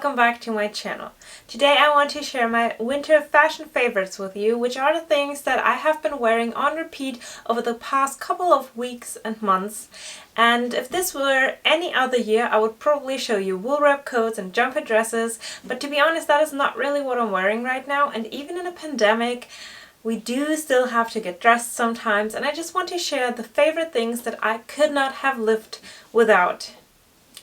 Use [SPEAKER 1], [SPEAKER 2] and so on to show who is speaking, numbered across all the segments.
[SPEAKER 1] welcome back to my channel. Today I want to share my winter fashion favorites with you, which are the things that I have been wearing on repeat over the past couple of weeks and months. And if this were any other year, I would probably show you wool wrap coats and jumper dresses, but to be honest, that is not really what I'm wearing right now. And even in a pandemic, we do still have to get dressed sometimes, and I just want to share the favorite things that I could not have lived without.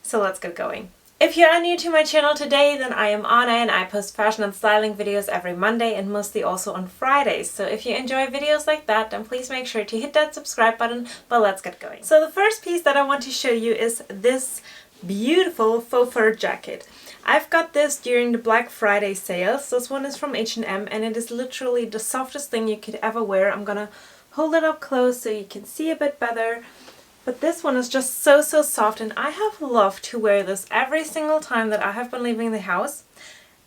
[SPEAKER 1] So let's get going. If you are new to my channel today, then I am Anna and I post fashion and styling videos every Monday and mostly also on Fridays. So if you enjoy videos like that, then please make sure to hit that subscribe button, but let's get going. So the first piece that I want to show you is this beautiful faux fur jacket. I've got this during the Black Friday sales. This one is from H&M and it is literally the softest thing you could ever wear. I'm gonna hold it up close so you can see a bit better. But this one is just so soft, and I have loved to wear this every single time that I have been leaving the house,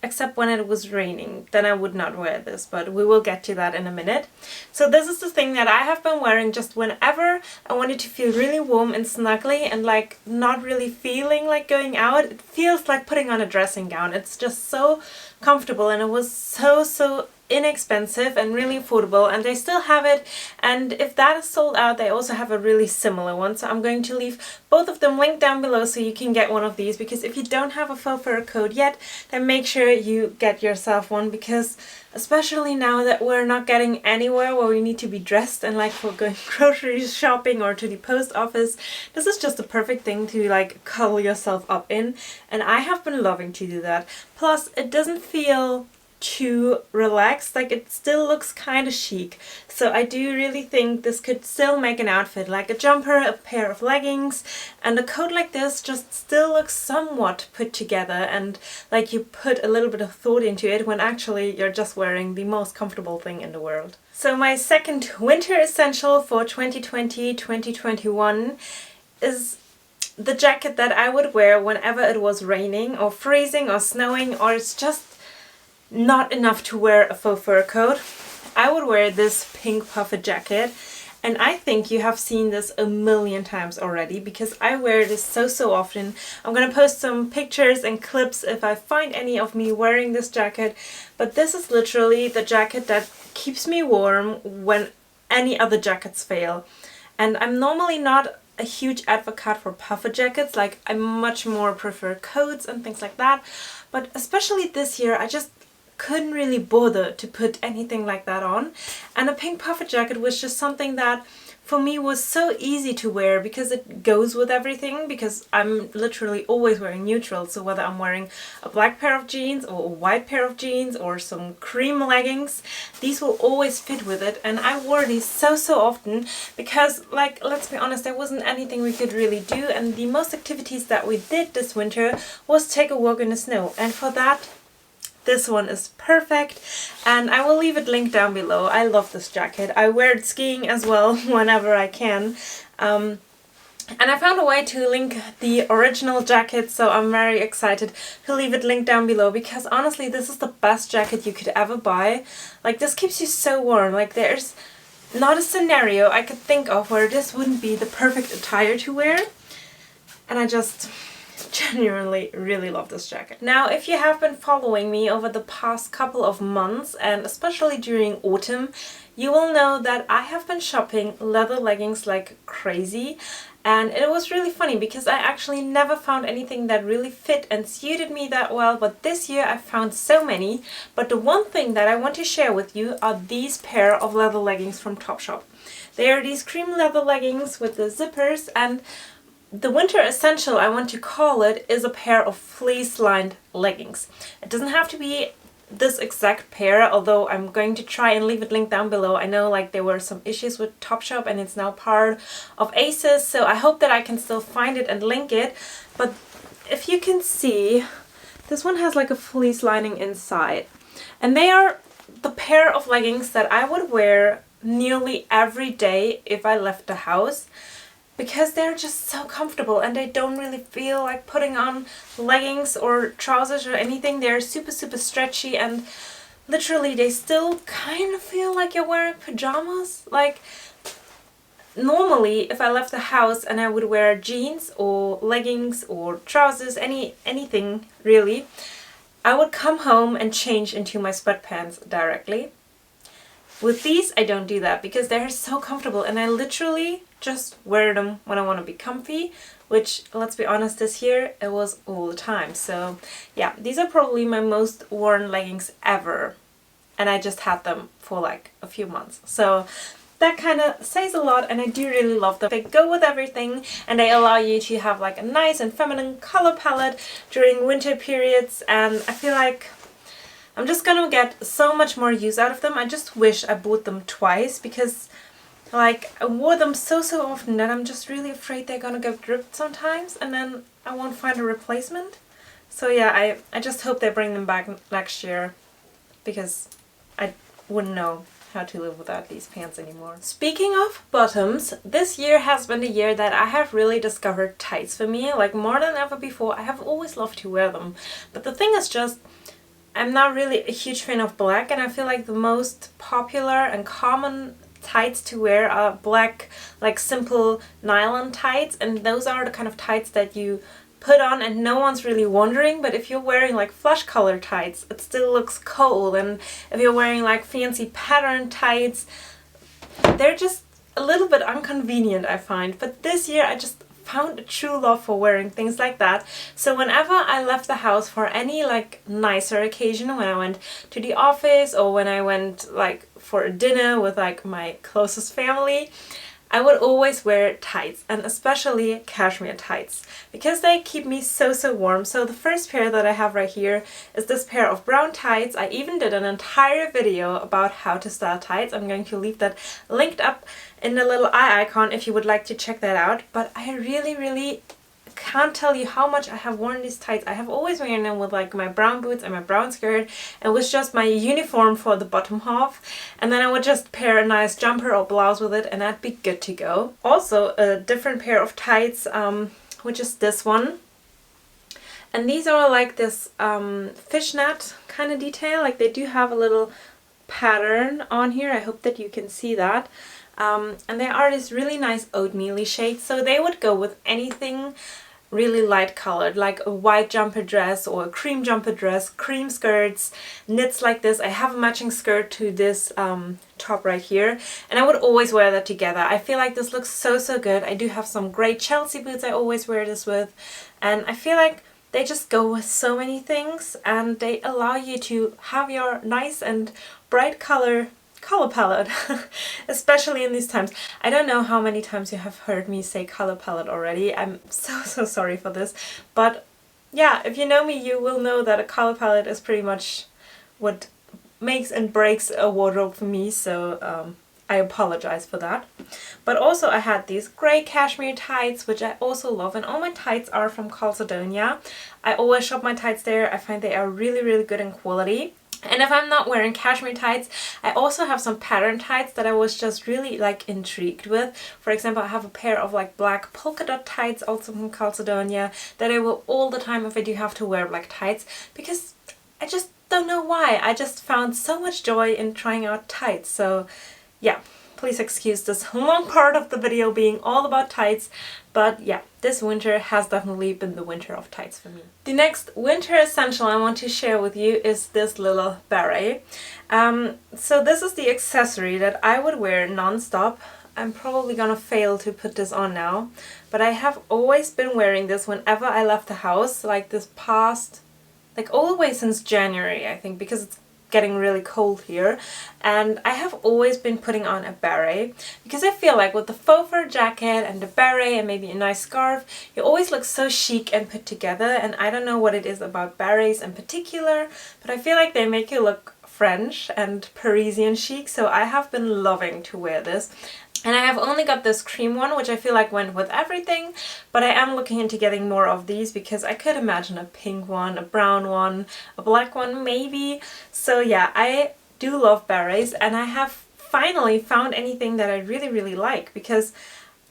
[SPEAKER 1] except when it was raining. Then I would not wear this, but we will get to that in a minute. So this is the thing that I have been wearing just whenever I wanted to feel really warm and snuggly and like not really feeling like going out. It feels like putting on a dressing gown. It's just so comfortable, and it was so inexpensive and really affordable, and they still have it. And if that is sold out, they also have a really similar one, so I'm going to leave both of them linked down below so you can get one of these, because if you don't have a faux fur coat yet, then make sure you get yourself one, because especially now that we're not getting anywhere where we need to be dressed and like for going grocery shopping or to the post office, this is just the perfect thing to like cuddle yourself up in, and I have been loving to do that. Plus it doesn't feel too relaxed, like it still looks kind of chic. So I do really think this could still make an outfit, like a jumper, a pair of leggings, and a coat like this just still looks somewhat put together and like you put a little bit of thought into it when actually you're just wearing the most comfortable thing in the world. So my second winter essential for 2020-2021 is the jacket that I would wear whenever it was raining or freezing or snowing, or it's just not enough to wear a faux fur coat. I would wear this pink puffer jacket, and I think you have seen this a million times already because I wear this so often. I'm gonna post some pictures and clips if I find any of me wearing this jacket, but this is literally the jacket that keeps me warm when any other jackets fail. And I'm normally not a huge advocate for puffer jackets, like I much more prefer coats and things like that, but especially this year I just couldn't really bother to put anything like that on, and a pink puffer jacket was just something that for me was so easy to wear because it goes with everything, because I'm literally always wearing neutral. So whether I'm wearing a black pair of jeans or a white pair of jeans or some cream leggings, these will always fit with it. And I wore these so often because, like, let's be honest, there wasn't anything we could really do, and the most activities that we did this winter was take a walk in the snow, and for that this one is perfect, and I will leave it linked down below. I love this jacket. I wear it skiing as well whenever I can. And I found a way to link the original jacket, so I'm very excited to leave it linked down below, because honestly this is the best jacket you could ever buy. Like, this keeps you so warm. Like, there's not a scenario I could think of where this wouldn't be the perfect attire to wear, and I just genuinely really love this jacket. Now, if you have been following me over the past couple of months, and especially during autumn, you will know that I have been shopping leather leggings like crazy, and it was really funny because I actually never found anything that really fit and suited me that well, but this year I found so many. But the one thing that I want to share with you are these pair of leather leggings from Topshop. They are these cream leather leggings with the zippers, and the winter essential, I want to call it, is a pair of fleece-lined leggings. It doesn't have to be this exact pair, although I'm going to try and leave it linked down below. I know like there were some issues with Topshop and it's now part of ASOS, so I hope that I can still find it and link it. But if you can see, this one has like a fleece lining inside, and they are the pair of leggings that I would wear nearly every day if I left the house, because they're just so comfortable and they don't really feel like putting on leggings or trousers or anything. They're super stretchy, and literally they still kind of feel like you're wearing pajamas. Like, normally if I left the house and I would wear jeans or leggings or trousers, anything really, I would come home and change into my sweatpants directly. With these, I don't do that because they're so comfortable and I literally just wear them when I want to be comfy, which, let's be honest, this year it was all the time. So yeah, these are probably my most worn leggings ever, and I just had them for like a few months. So that kind of says a lot, and I do really love them. They go with everything and they allow you to have like a nice and feminine color palette during winter periods, and I feel like I'm just gonna get so much more use out of them. I just wish I bought them twice because like I wore them so often that I'm just really afraid they're gonna get ripped sometimes and then I won't find a replacement. So yeah, I just hope they bring them back next year because I wouldn't know how to live without these pants anymore. Speaking of bottoms, this year has been the year that I have really discovered tights for me, like more than ever before. I have always loved to wear them, but the thing is just I'm not really a huge fan of black, and I feel like the most popular and common tights to wear are black, like simple nylon tights, and those are the kind of tights that you put on and no one's really wondering. But if you're wearing like flush color tights, it still looks cool, and if you're wearing like fancy pattern tights, they're just a little bit inconvenient, I find. But this year I just found a true love for wearing things like that. So whenever I left the house for any like nicer occasion, when I went to the office or when I went like for a dinner with like my closest family, I would always wear tights, and especially cashmere tights, because they keep me so warm. So the first pair that I have right here is this pair of brown tights. I even did an entire video about how to style tights. I'm going to leave that linked up in the little eye icon if you would like to check that out. But I really can't tell you how much I have worn these tights. I have always worn them with like my brown boots and my brown skirt, and it was just my uniform for the bottom half, and then I would just pair a nice jumper or blouse with it and I'd be good to go. Also a different pair of tights, which is this one, and these are like this fishnet kind of detail. Like they do have a little pattern on here. I hope that you can see that. And they are this really nice oatmeal-y shade, so they would go with anything really light colored, like a white jumper dress or a cream jumper dress, cream skirts, knits like this. I have a matching skirt to this top right here, and I would always wear that together. I feel like this looks so good. I do have some great Chelsea boots I always wear this with, and I feel like they just go with so many things, and they allow you to have your nice and bright color palette, especially in these times. I don't know how many times you have heard me say color palette already. I'm so sorry for this, but yeah, if you know me, you will know that a color palette is pretty much what makes and breaks a wardrobe for me, so I apologize for that. But also I had these grey cashmere tights, which I also love, and all my tights are from Crossbody. I always shop my tights there. I find they are really good in quality. And if I'm not wearing cashmere tights, I also have some pattern tights that I was just really like intrigued with. For example, I have a pair of like black polka dot tights, also from Crossbody, that I wear all the time if I do have to wear black tights, because I just don't know why. I just found so much joy in trying out tights. So yeah, please excuse this long part of the video being all about tights, but yeah, this winter has definitely been the winter of tights for me. The next winter essential I want to share with you is this little beret. So this is the accessory that I would wear non-stop. I'm probably gonna fail to put this on now, but I have always been wearing this whenever I left the house, like this past, like all the way since January, I think, because it's getting really cold here, and I have always been putting on a beret because I feel like with the faux fur jacket and the beret and maybe a nice scarf, you always look so chic and put together. And I don't know what it is about berets in particular, but I feel like they make you look French and Parisian chic, so I have been loving to wear this. And I have only got this cream one, which I feel like went with everything, but I am looking into getting more of these because I could imagine a pink one, a brown one, a black one maybe. So yeah, I do love berets, and I have finally found anything that I really like, because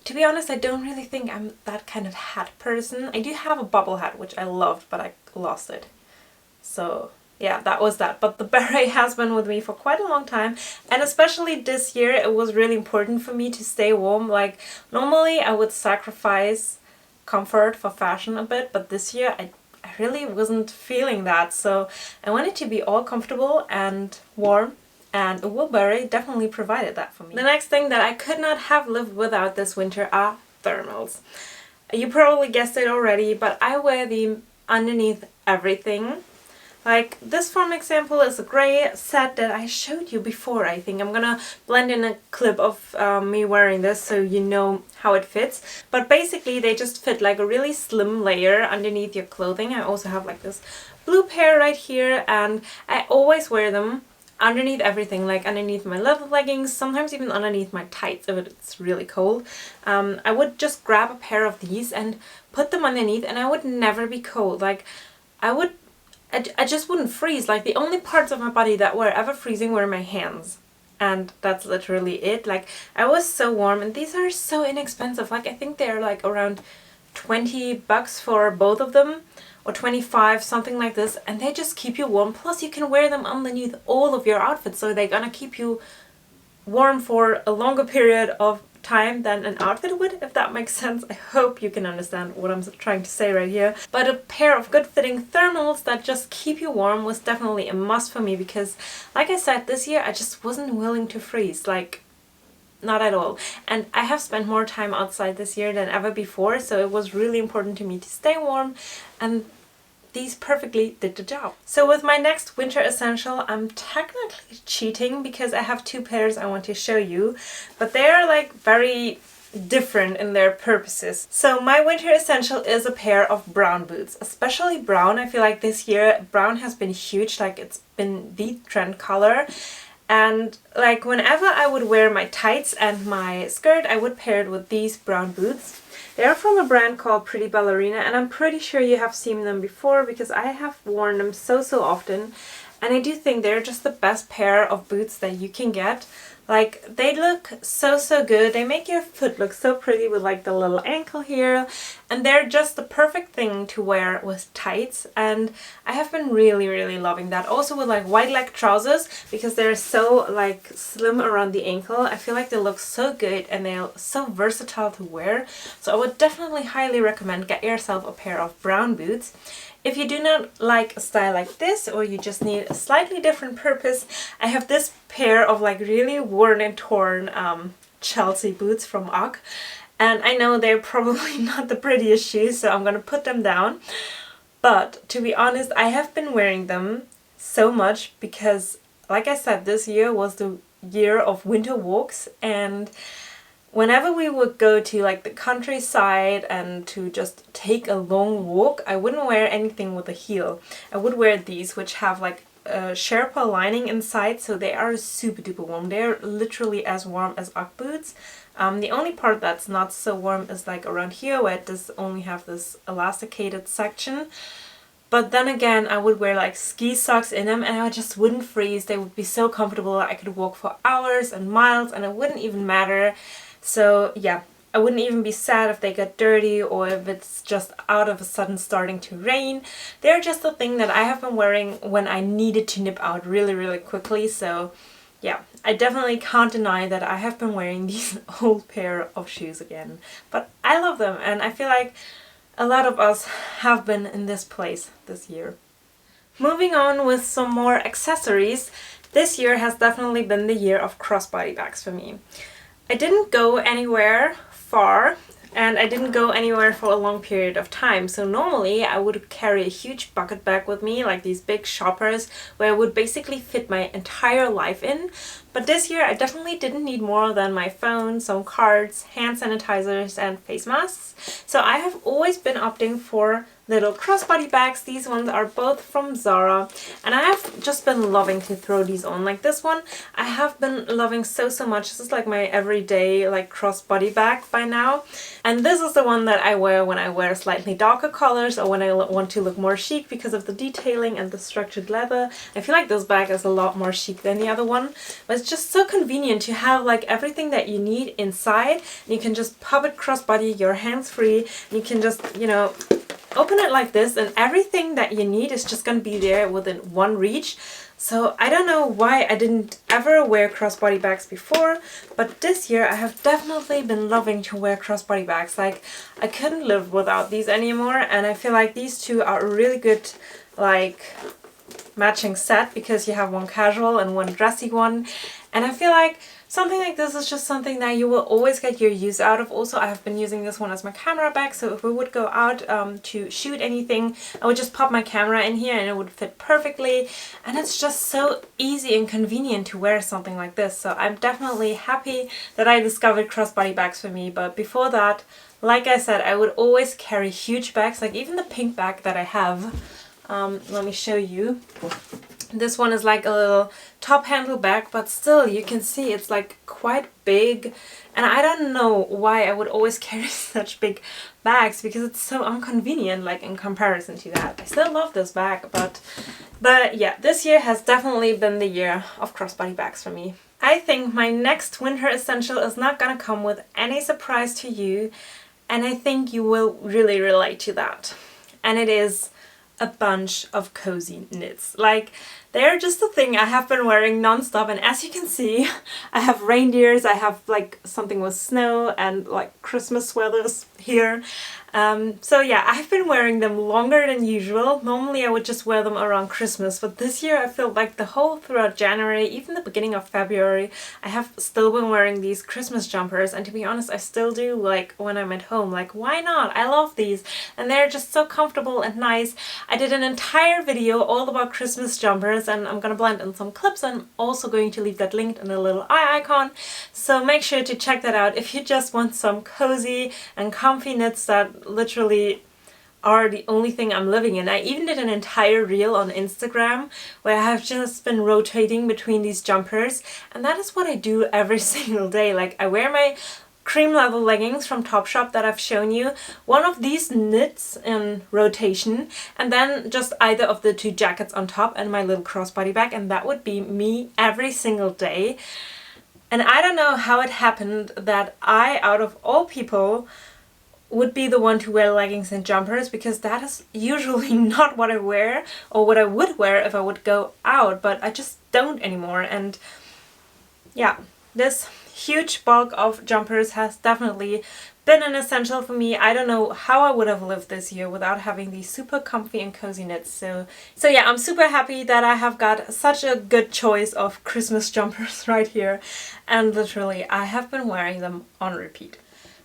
[SPEAKER 1] to be honest, I don't really think I'm that kind of hat person. I do have a bubble hat, which I loved, but I lost it. So yeah, that was that. But the beret has been with me for quite a long time, and especially this year it was really important for me to stay warm. Like normally I would sacrifice comfort for fashion a bit, but this year I I really wasn't feeling that. So I wanted to be all comfortable and warm, and a wool beret definitely provided that for me. The next thing that I could not have lived without this winter are thermals. You probably guessed it already, but I wear them underneath everything. Like this, for example, is a grey set that I showed you before, I think. I'm gonna blend in a clip of me wearing this so you know how it fits. But basically they just fit like a really slim layer underneath your clothing. I also have like this blue pair right here, and I always wear them underneath everything, like underneath my leather leggings, sometimes even underneath my tights if it's really cold. I would just grab a pair of these and put them underneath, and I would never be cold. Like I just wouldn't freeze. Like the only parts of my body that were ever freezing were my hands. And that's literally it. Like I was so warm, and these are so inexpensive. Like I think they're like around 20 bucks for both of them, or 25, something like this. And they just keep you warm. Plus you can wear them underneath all of your outfits. So they're gonna keep you warm for a longer period of time than an outfit would, if that makes sense. I hope you can understand what I'm trying to say right here. But a pair of good fitting thermals that just keep you warm was definitely a must for me, because like I said, this year I just wasn't willing to freeze, like not at all. And I have spent more time outside this year than ever before, so it was really important to me to stay warm, and these perfectly did the job. So with my next winter essential, I'm technically cheating because I have two pairs I want to show you, but they are like very different in their purposes. So my winter essential is a pair of brown boots, especially brown. I feel like this year brown has been huge, like it's been the trend color. And like whenever I would wear my tights and my skirt, I would pair it with these brown boots. They're from a brand called Pretty Ballerina, and I'm pretty sure you have seen them before because I have worn them so often. And I do think they're just the best pair of boots that you can get. Like, they look so good. They make your foot look so pretty with like the little ankle here. And they're just the perfect thing to wear with tights. And I have been really loving that. Also with like wide leg trousers, because they're so like slim around the ankle. I feel like they look so good and they're so versatile to wear. So I would definitely highly recommend get yourself a pair of brown boots. If you do not like a style like this, or you just need a slightly different purpose, I have this pair of like really worn and torn Chelsea boots from UGG. And I know they're probably not the prettiest shoes, so I'm gonna put them down. But to be honest, I have been wearing them so much because, like I said, this year was the year of winter walks, and whenever we would go to like the countryside and to just take a long walk, I wouldn't wear anything with a heel. I would wear these, which have like a Sherpa lining inside, so they are super duper warm. They're literally as warm as UGG boots. The only part that's not so warm is like around here, where it does only have this elasticated section. But then again, I would wear like ski socks in them and I just wouldn't freeze. They would be so comfortable. I could walk for hours and miles and it wouldn't even matter. So yeah, I wouldn't even be sad if they get dirty or if it's just out of a sudden starting to rain. They're just the thing that I have been wearing when I needed to nip out really quickly. So yeah, I definitely can't deny that I have been wearing these old pair of shoes again. But I love them, and I feel like a lot of us have been in this place this year. Moving on with some more accessories, this year has definitely been the year of crossbody bags for me. I didn't go anywhere far, and I didn't go anywhere for a long period of time. So normally I would carry a huge bucket bag with me, like these big shoppers, where I would basically fit my entire life in. But this year I definitely didn't need more than my phone, some cards, hand sanitizers and face masks. So I have always been opting for little crossbody bags. These ones are both from Zara, and I have just been loving to throw these on. Like this one I have been loving so much. This is like my everyday like crossbody bag by now, and this is the one that I wear when I wear slightly darker colors or when I want to look more chic because of the detailing and the structured leather. I feel like this bag is a lot more chic than the other one, but it's just so convenient to have like everything that you need inside. You can just pop it crossbody, your hands free, and you can just, you know, open it like this and everything that you need is just going to be there within one reach. So I don't know why I didn't ever wear crossbody bags before, but this year I have definitely been loving to wear crossbody bags. Like, I couldn't live without these anymore, and I feel like these two are a really good like matching set because you have one casual and one dressy one, and I feel like something like this is just something that you will always get your use out of. Also, I have been using this one as my camera bag, so if we would go out to shoot anything, I would just pop my camera in here and it would fit perfectly. And it's just so easy and convenient to wear something like this. So I'm definitely happy that I discovered crossbody bags for me. But before that, like I said, I would always carry huge bags, like even the pink bag that I have. Let me show you. This one is like a little top handle bag, but still you can see it's like quite big, and I don't know why I would always carry such big bags because it's so inconvenient, like in comparison to that. I still love this bag, but yeah, this year has definitely been the year of crossbody bags for me. I think my next winter essential is not gonna come with any surprise to you, and I think you will really relate to that. And it is a bunch of cozy knits. Like, they're just a thing I have been wearing non-stop, and as you can see, I have reindeers, I have like something with snow and like Christmas sweaters here. So yeah, I've been wearing them longer than usual. Normally I would just wear them around Christmas, but this year I feel like the whole throughout January, even the beginning of February, I have still been wearing these Christmas jumpers, and to be honest, I still do, like when I'm at home. Like, why not? I love these, and they're just so comfortable and nice. I did an entire video all about Christmas jumpers, and I'm gonna blend in some clips. I'm also going to leave that linked in a little eye icon, so make sure to check that out if you just want some cozy and comfy knits that literally are the only thing I'm living in. I even did an entire reel on Instagram where I have just been rotating between these jumpers, and that is what I do every single day. Like, I wear my cream leather leggings from Topshop that I've shown you, one of these knits in rotation, and then just either of the two jackets on top and my little crossbody bag, and that would be me every single day. And I don't know how it happened that I, out of all people, would be the one to wear leggings and jumpers, because that is usually not what I wear or what I would wear if I would go out, but I just don't anymore. And yeah, this huge bulk of jumpers has definitely been an essential for me. I don't know how I would have lived this year without having these super comfy and cozy knits. So yeah, I'm super happy that I have got such a good choice of Christmas jumpers right here, and literally I have been wearing them on repeat.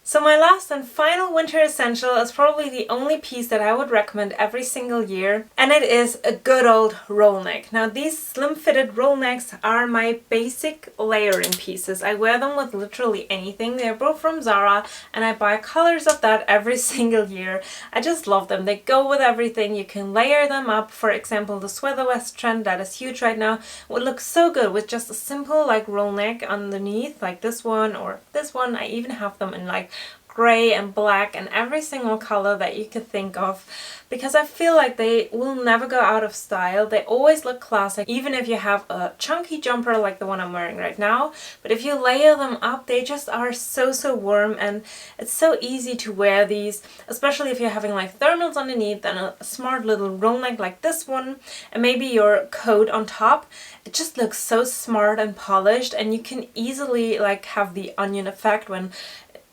[SPEAKER 1] So my last and final winter essential is probably the only piece that I would recommend every single year, and it is a good old roll neck. Now, these slim fitted roll necks are my basic layering pieces. I wear them with literally anything. They're both from Zara, and I buy colors of that every single year. I just love them. They go with everything. You can layer them up. For example, the sweater vest trend that is huge right now would look so good with just a simple like roll neck underneath, like this one or this one. I even have them in like gray and black and every single color that you could think of, because I feel like they will never go out of style. They always look classic, even if you have a chunky jumper like the one I'm wearing right now. But if you layer them up, they just are so warm, and it's so easy to wear these, especially if you're having like thermals underneath and a smart little roll neck like this one, and maybe your coat on top. It just looks so smart and polished, and you can easily like have the onion effect when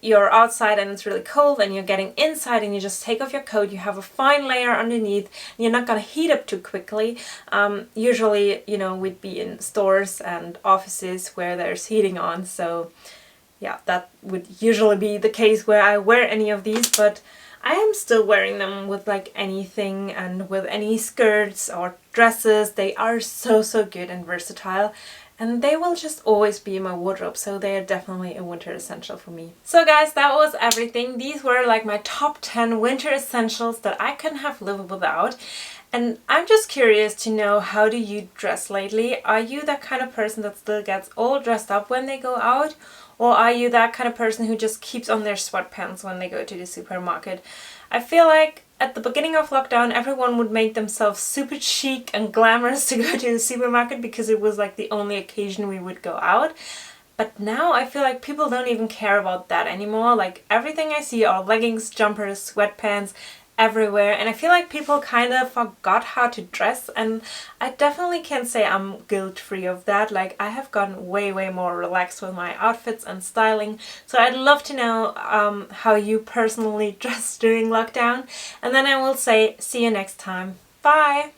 [SPEAKER 1] you're outside and it's really cold and you're getting inside and you just take off your coat, you have a fine layer underneath, and you're not gonna heat up too quickly. Usually, you know, we'd be in stores and offices where there's heating on, so yeah, that would usually be the case where I wear any of these, but I am still wearing them with like anything and with any skirts or dresses. They are so good and versatile. And they will just always be in my wardrobe, so they are definitely a winter essential for me. So guys, that was everything. These were like my top 10 winter essentials that I couldn't have lived without. And I'm just curious to know, how do you dress lately? Are you that kind of person that still gets all dressed up when they go out? Or are you that kind of person who just keeps on their sweatpants when they go to the supermarket? I feel like at the beginning of lockdown, everyone would make themselves super chic and glamorous to go to the supermarket because it was like the only occasion we would go out. But now I feel like people don't even care about that anymore. Like, everything I see are leggings, jumpers, sweatpants, everywhere, and I feel like people kind of forgot how to dress, and I definitely can say I'm guilt-free of that. Like, I have gotten way more relaxed with my outfits and styling, so I'd love to know how you personally dress during lockdown, and then I will say see you next time. Bye!